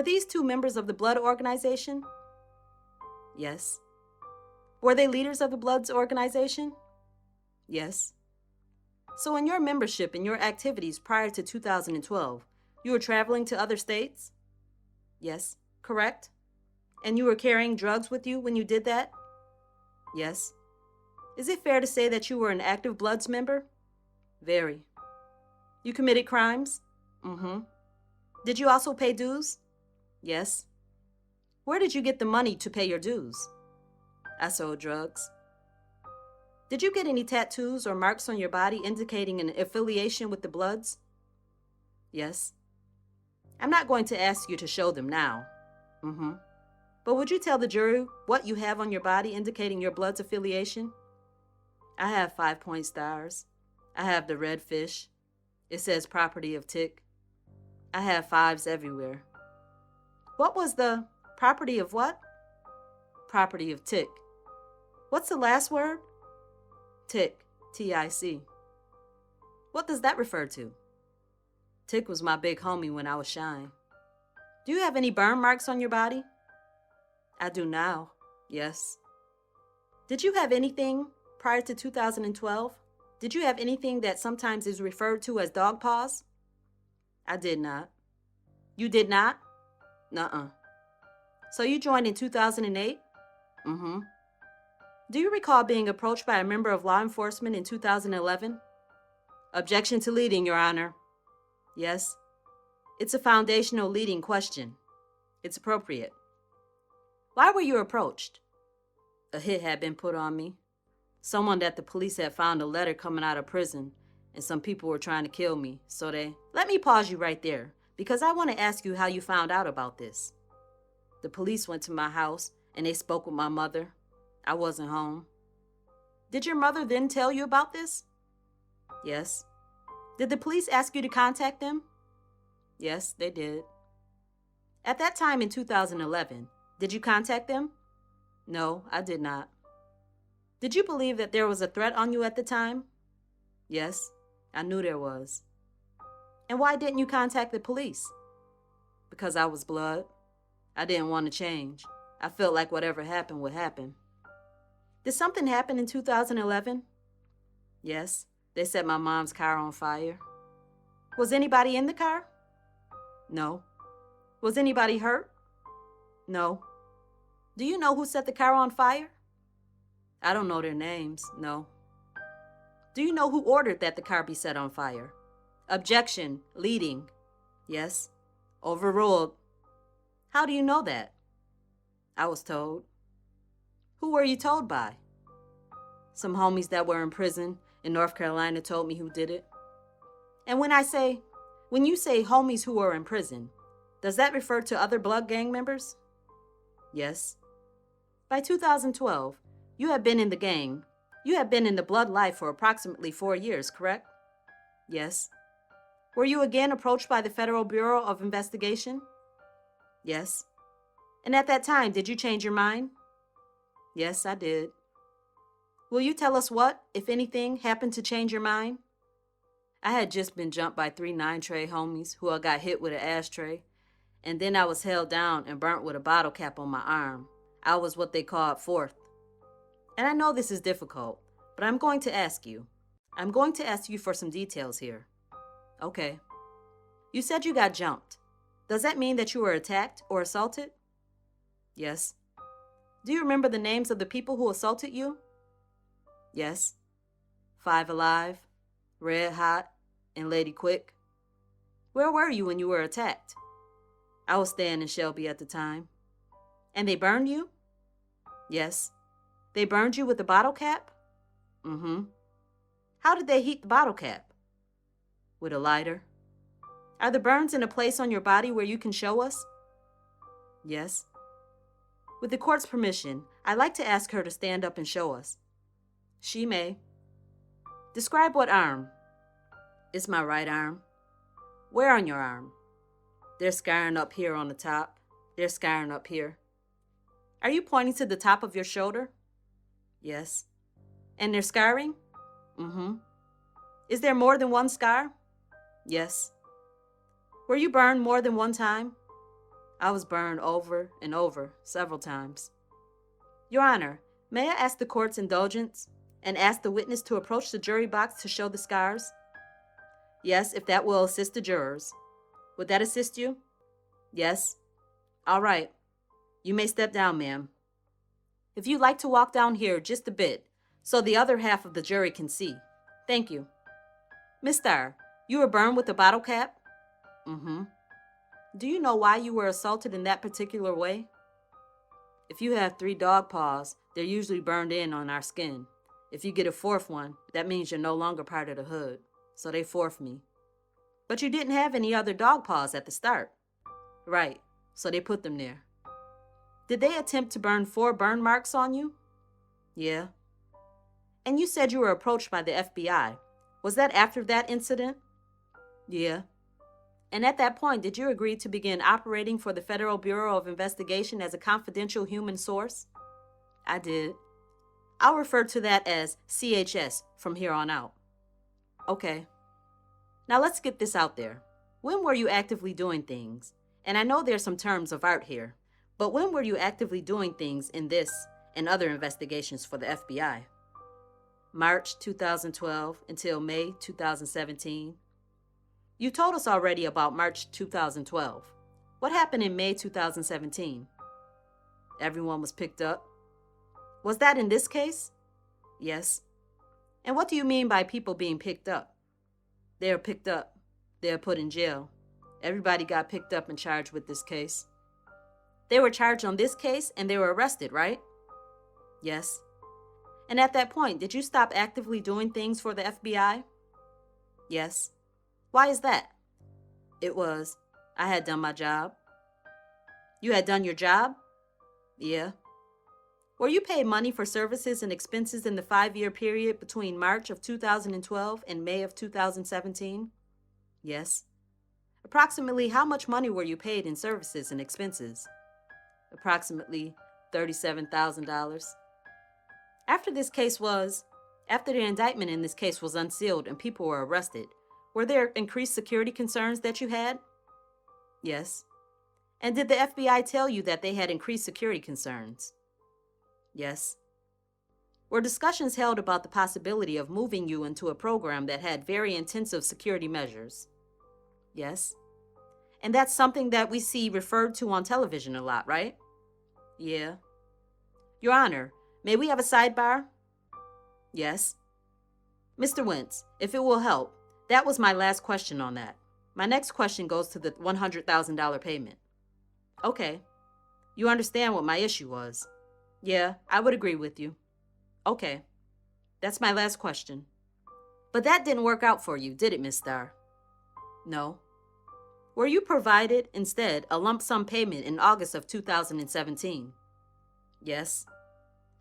these two members of the blood organization? Yes. Were they leaders of the Bloods organization? Yes. So in your membership and your activities prior to 2012, you were traveling to other states? Yes. Correct? And you were carrying drugs with you when you did that? Yes. Is it fair to say that you were an active Bloods member? Very. You committed crimes? Mm-hmm. Did you also pay dues? Yes. Where did you get the money to pay your dues? I sold drugs. Did you get any tattoos or marks on your body indicating an affiliation with the Bloods? Yes. I'm not going to ask you to show them now. Mm-hmm. But would you tell the jury what you have on your body indicating your Bloods affiliation? I have 5-point stars. I have the red fish. It says property of Tick. I have 5s everywhere. What was the property of what? Property of Tick. What's the last word? Tick, T-I-C. What does that refer to? Tick was my big homie when I was shy. Do you have any burn marks on your body? I do now, yes. Did you have anything prior to 2012? Did you have anything that sometimes is referred to as dog paws? I did not. You did not? Nuh-uh. So you joined in 2008? Mm-hmm. Do you recall being approached by a member of law enforcement in 2011? Objection to leading, Your Honor. Yes. It's a foundational leading question. It's appropriate. Why were you approached? A hit had been put on me. Someone that the police had found a letter coming out of prison, and some people were trying to kill me, so they... Let me pause you right there, because I want to ask you how you found out about this. The police went to my house, and they spoke with my mother. I wasn't home. Did your mother then tell you about this? Yes. Did the police ask you to contact them? Yes, they did. At that time in 2011, did you contact them? No, I did not. Did you believe that there was a threat on you at the time? Yes, I knew there was. And why didn't you contact the police? Because I was Blood. I didn't want to change. I felt like whatever happened would happen. Did something happen in 2011? Yes, they set my mom's car on fire. Was anybody in the car? No. Was anybody hurt? No. Do you know who set the car on fire? I don't know their names, no. Do you know who ordered that the car be set on fire? Objection, leading. Yes. Overruled. How do you know that? I was told. Who were you told by? Some homies that were in prison in North Carolina told me who did it. And when you say homies who were in prison, does that refer to other Blood gang members? Yes. By 2012, you have been in the gang. You have been in the Blood life for approximately 4 years, correct? Yes. Were you again approached by the Federal Bureau of Investigation? Yes. And at that time, did you change your mind? Yes, I did. Will you tell us what, if anything, happened to change your mind? I had just been jumped by 3 9-tray homies who I got hit with an ashtray, and then I was held down and burnt with a bottle cap on my arm. I was what they called fourth. And I know this is difficult, but I'm going to ask you. I'm going to ask you for some details here. Okay. You said you got jumped. Does that mean that you were attacked or assaulted? Yes. Do you remember the names of the people who assaulted you? Yes. 5 Alive, Red Hot, and Lady Quick. Where were you when you were attacked? I was staying in Shelby at the time. And they burned you? Yes. They burned you with a bottle cap? Mm-hmm. How did they heat the bottle cap? With a lighter. Are the burns in a place on your body where you can show us? Yes. With the court's permission, I'd like to ask her to stand up and show us. She may. Describe what arm? It's my right arm. Where on your arm? There's scarring up here on the top. There's scarring up here. Are you pointing to the top of your shoulder? Yes. And there's scarring? Mm-hmm. Is there more than one scar? Yes. Were you burned more than one time? I was burned over and over several times. Your Honor, may I ask the court's indulgence and ask the witness to approach the jury box to show the scars? Yes, if that will assist the jurors. Would that assist you? Yes. All right. You may step down, ma'am. If you'd like to walk down here just a bit, so the other half of the jury can see. Thank you. Miss Starr, you were burned with a bottle cap? Mm-hmm. Do you know why you were assaulted in that particular way? If you have 3 dog paws, they're usually burned in on our skin. If you get a 4th one, that means you're no longer part of the hood. So they 4th me. But you didn't have any other dog paws at the start. Right, so they put them there. Did they attempt to burn 4 burn marks on you? Yeah. And you said you were approached by the FBI. Was that after that incident? Yeah. And at that point, did you agree to begin operating for the Federal Bureau of Investigation as a confidential human source? I did. I'll refer to that as CHS from here on out. Okay. Now let's get this out there. When were you actively doing things? And I know there's some terms of art here, but when were you actively doing things in this and other investigations for the FBI? March 2012 until May 2017. You told us already about March 2012. What happened in May 2017? Everyone was picked up. Was that in this case? Yes. And what do you mean by people being picked up? They are picked up. They are put in jail. Everybody got picked up and charged with this case. They were charged on this case and they were arrested, right? Yes. And at that point, did you stop actively doing things for the FBI? Yes. Why is that? I had done my job. You had done your job? Yeah. Were you paid money for services and expenses in the 5-year period between March of 2012 and May of 2017? Yes. Approximately how much money were you paid in services and expenses? Approximately $37,000. After the indictment in this case was unsealed and people were arrested, were there increased security concerns that you had? Yes. And did the FBI tell you that they had increased security concerns? Yes. Were discussions held about the possibility of moving you into a program that had very intensive security measures? Yes. And that's something that we see referred to on television a lot, right? Yeah. Your Honor, may we have a sidebar? Yes. Mr. Wentz, if it will help, that was my last question on that. My next question goes to the $100,000 payment. Okay. You understand what my issue was? Yeah, I would agree with you. Okay. That's my last question. But that didn't work out for you, did it, Miss Starr? No. Were you provided, instead, a lump sum payment in August of 2017? Yes.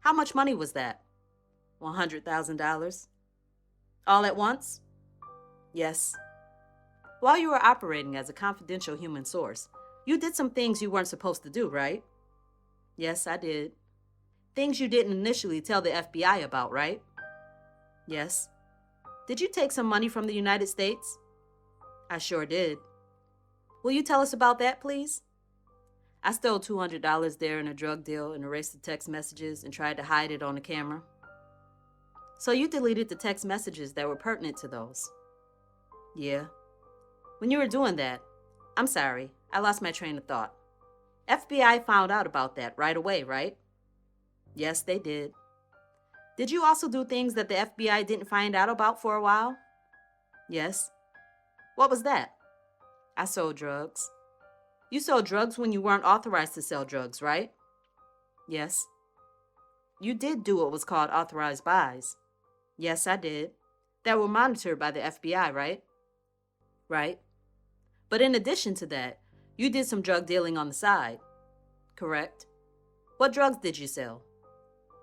How much money was that? $100,000. All at once? Yes. While you were operating as a confidential human source, you did some things you weren't supposed to do, right? Yes, I did. Things you didn't initially tell the FBI about, right? Yes. Did you take some money from the United States? I sure did. Will you tell us about that, please? I stole $200 there in a drug deal and erased the text messages and tried to hide it on the camera. So you deleted the text messages that were pertinent to those? Yeah. When you were doing that, I'm sorry, I lost my train of thought. FBI found out about that right away, right? Yes, they did. Did you also do things that the FBI didn't find out about for a while? Yes. What was that? I sold drugs. You sold drugs when you weren't authorized to sell drugs, right? Yes. You did do what was called authorized buys. Yes, I did. That were monitored by the FBI, right? Right. But in addition to that, you did some drug dealing on the side. Correct. What drugs did you sell?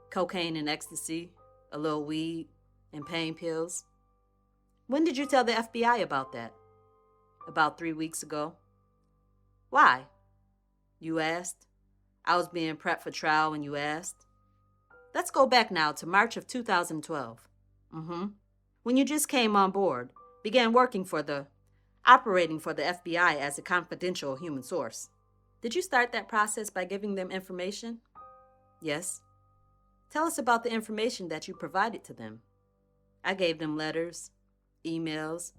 Cocaine and ecstasy, a little weed, and pain pills. When did you tell the FBI about that? About 3 weeks ago. Why? You asked. I was being prepped for trial when you asked. Let's go back now to March of 2012. When you just came on board, began operating for the FBI as a confidential human source. Did you start that process by giving them information? Yes. Tell us about the information that you provided to them. I gave them letters, emails,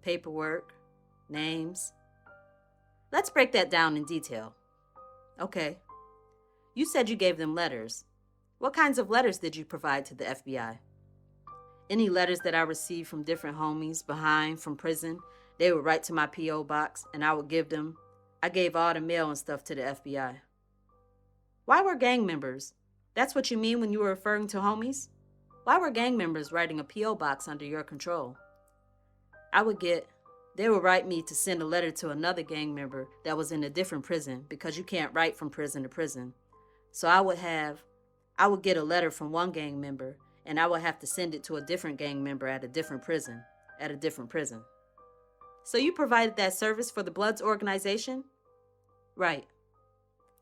paperwork, names. Let's break that down in detail. Okay. You said you gave them letters. What kinds of letters did you provide to the FBI? Any letters that I received from different homies behind from prison, they would write to my P.O. box and I would give them. I gave all the mail and stuff to the FBI. Why were gang members? That's what you mean when you were referring to homies? Why were gang members writing a P.O. box under your control? They would write me to send a letter to another gang member that was in a different prison because you can't write from prison to prison. So I would get a letter from one gang member and I would have to send it to a different gang member at a different prison. So you provided that service for the Bloods organization? Right.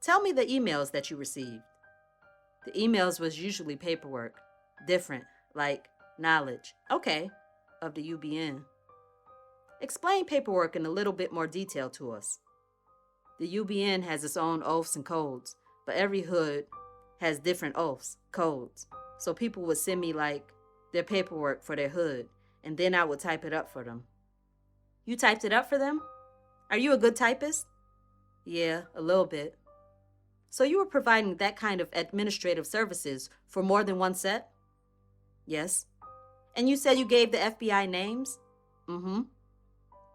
Tell me the emails that you received. The emails was usually paperwork. Different, like knowledge. Okay, of the UBN. Explain paperwork in a little bit more detail to us. The UBN has its own oaths and codes, but every hood has different oaths, codes. So people would send me their paperwork for their hood, and then I would type it up for them. You typed it up for them? Are you a good typist? Yeah, a little bit. So you were providing that kind of administrative services for more than one set? Yes. And you said you gave the FBI names? Mm-hmm.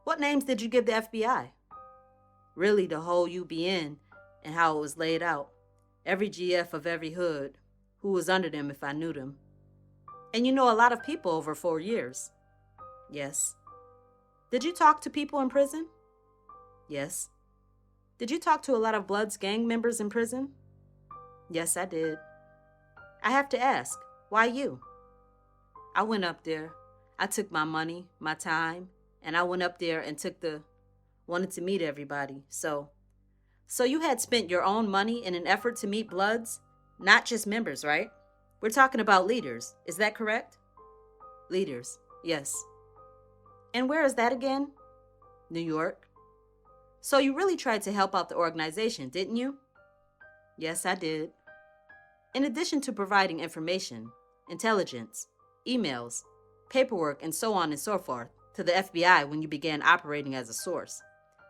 What names did you give the FBI? Really, the whole UBN and how it was laid out. Every GF of every hood, who was under them if I knew them. And you know a lot of people over 4 years? Yes. Did you talk to people in prison? Yes. Did you talk to a lot of Bloods gang members in prison? Yes, I did. I have to ask, why you? I went up there. I took my money, my time, and I went up there and wanted to meet everybody. So you had spent your own money in an effort to meet Bloods, not just members, right? We're talking about leaders. Is that correct? Leaders, yes. And where is that again? New York. So you really tried to help out the organization, didn't you? Yes, I did. In addition to providing information, intelligence, emails, paperwork, and so on and so forth to the FBI when you began operating as a source,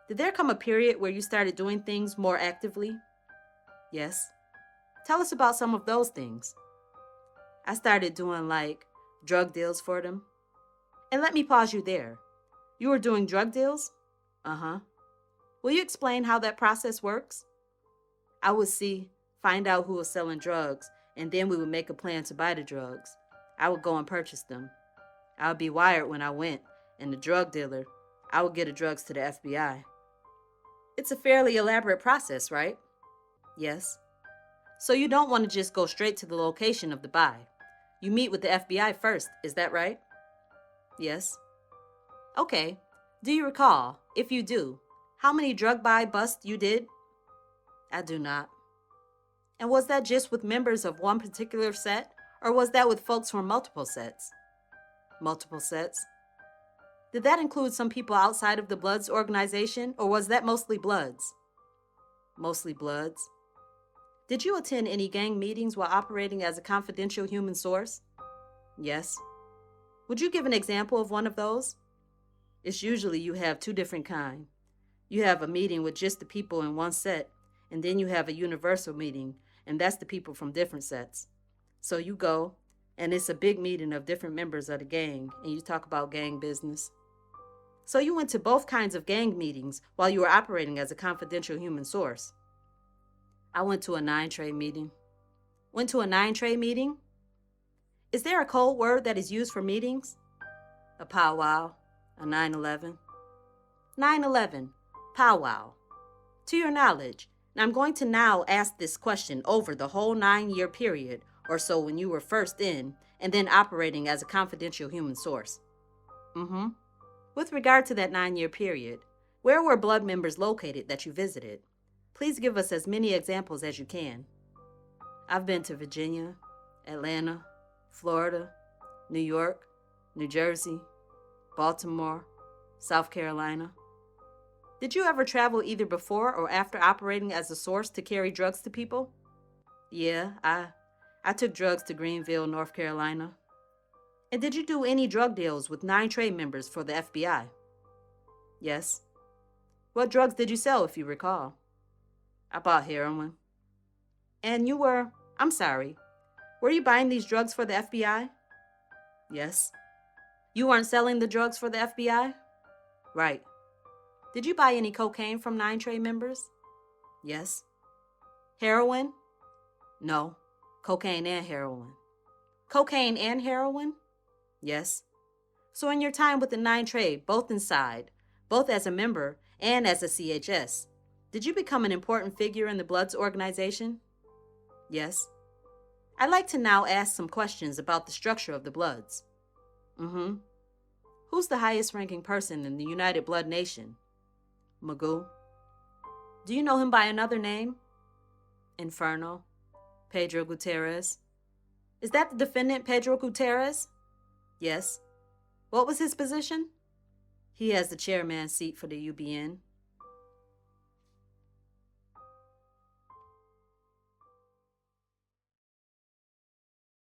did there come a period where you started doing things more actively? Yes. Tell us about some of those things. I started doing drug deals for them. And let me pause you there. You were doing drug deals? Uh-huh. Will you explain how that process works? I would find out who was selling drugs, and then we would make a plan to buy the drugs. I would go and purchase them. I would be wired when I went, and the drug dealer, I would get the drugs to the FBI. It's a fairly elaborate process, right? Yes. So you don't want to just go straight to the location of the buy. You meet with the FBI first, is that right? Yes. Okay. Do you recall, if you do, how many drug buy busts you did? I do not. And was that just with members of one particular set, or was that with folks from multiple sets? Multiple sets. Did that include some people outside of the Bloods organization, or was that mostly Bloods? Mostly Bloods. Did you attend any gang meetings while operating as a confidential human source? Yes. Would you give an example of one of those? It's usually you have two different kinds. You have a meeting with just the people in one set, and then you have a universal meeting, and that's the people from different sets. So you go, and it's a big meeting of different members of the gang, and you talk about gang business. So you went to both kinds of gang meetings while you were operating as a confidential human source. I went to a 9-tray meeting. Went to a 9-tray meeting? Is there a code word that is used for meetings? A powwow, a 9/11. 9/11, powwow. To your knowledge, and I'm going to now ask this question over the whole 9-year period or so when you were first in and then operating as a confidential human source. Mm-hmm. With regard to that 9-year period, where were Blood members located that you visited? Please give us as many examples as you can. I've been to Virginia, Atlanta, Florida, New York, New Jersey, Baltimore, South Carolina. Did you ever travel either before or after operating as a source to carry drugs to people? Yeah, I took drugs to Greenville, North Carolina. And did you do any drug deals with 9 Trey members for the FBI? Yes. What drugs did you sell, if you recall? I bought heroin. And I'm sorry, were you buying these drugs for the FBI? Yes. You weren't selling the drugs for the FBI? Right. Did you buy any cocaine from 9 Trey members? Yes. Heroin? No. Cocaine and heroin. Cocaine and heroin? Yes. So in your time with the 9 Trey, both inside, both as a member and as a CHS, did you become an important figure in the Bloods organization? Yes. I'd like to now ask some questions about the structure of the Bloods. Who's the highest ranking person in the United Blood Nation? Magoo. Do you know him by another name? Inferno. Pedro Gutierrez. Is that the defendant, Pedro Gutierrez? Yes. What was his position? He has the chairman seat for the UBN.